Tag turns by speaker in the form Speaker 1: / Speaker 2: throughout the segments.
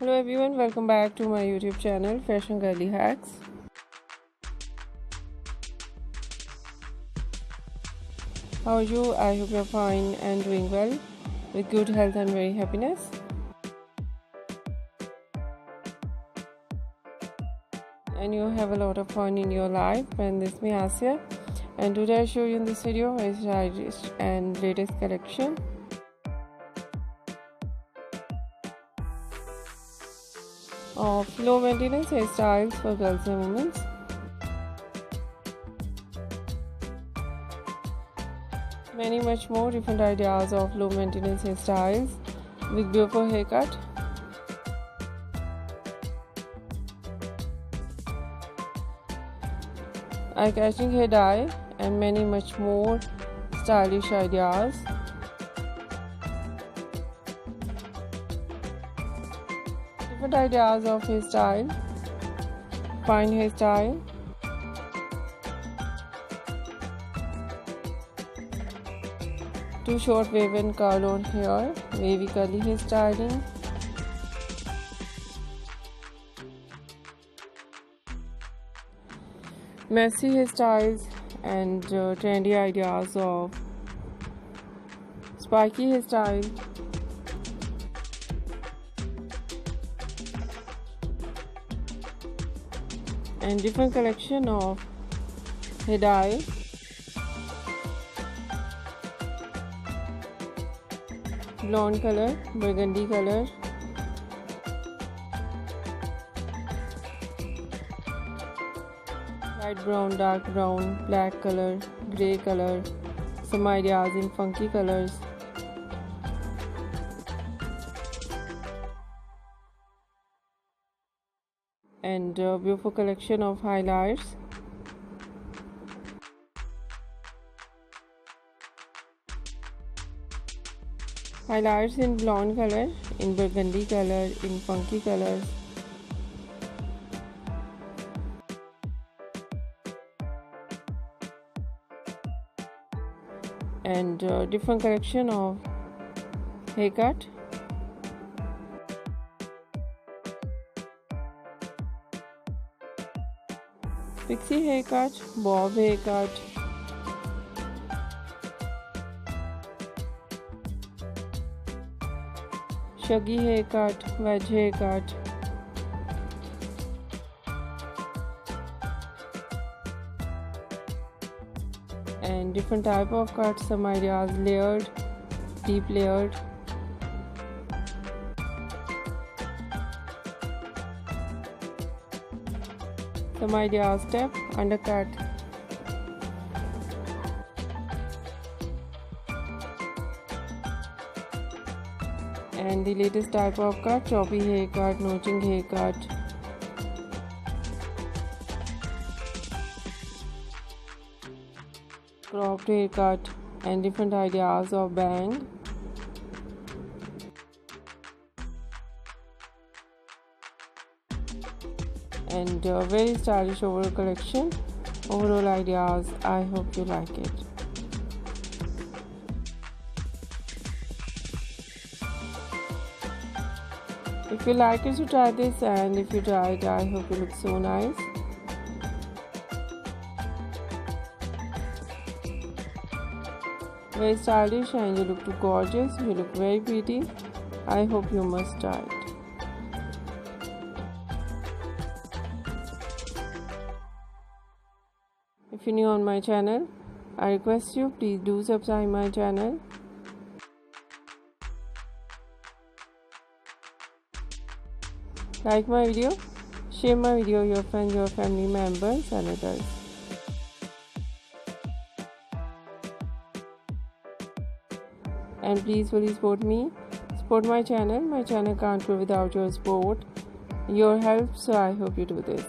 Speaker 1: Hello everyone, welcome back to my YouTube channel Fashion Girly Hacks. How are you? I hope you're fine and doing well with good health and very happiness. And you have a lot of fun in your life. And this is me Asya, and today I show you in this video my stylish and latest collection. Of low maintenance hairstyles for girls and women. Many much more different ideas of low maintenance hairstyles with beautiful haircut. Eye-catching hair dye and many much more stylish ideas. Different ideas of hairstyle, fine hairstyle, too short wave and curl on hair, wavy curly hairstyling, messy hairstyles and trendy ideas of spiky hairstyle, and different collection of hair dye, blonde color, burgundy color, light brown, dark brown, black color, grey color, some ideas in funky colors, and beautiful collection of highlights. Highlights in blonde color, in burgundy color, in funky colors, and different collection of haircut. Pixie haircut, bob haircut, shaggy haircut, wedge haircut, and different type of cuts, some ideas layered, deep layered, some ideas step, undercut, and the latest type of cut, choppy haircut, notching haircut, cropped haircut, and different ideas of bang, and very stylish overall collection, overall ideas. I hope you like it. If you like it, so try this, and if you try it, I hope you look so nice. Very stylish, and you look too gorgeous, you look very pretty. I hope you must try it. If you're new on my channel, I request you, please do subscribe my channel. Like my video, share my video with your friends, your family members and others. And please fully support me, support my channel. My channel can't grow without your support, your help, so I hope you do this.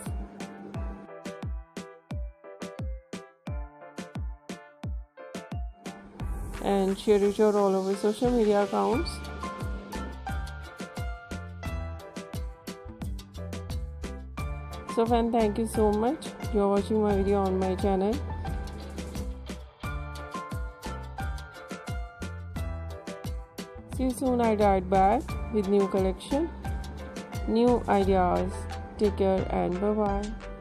Speaker 1: And share it all over social media accounts. So friend, thank you so much. You're watching my video on my channel. See you soon. I died back with new collection. new ideas. Take care and bye bye.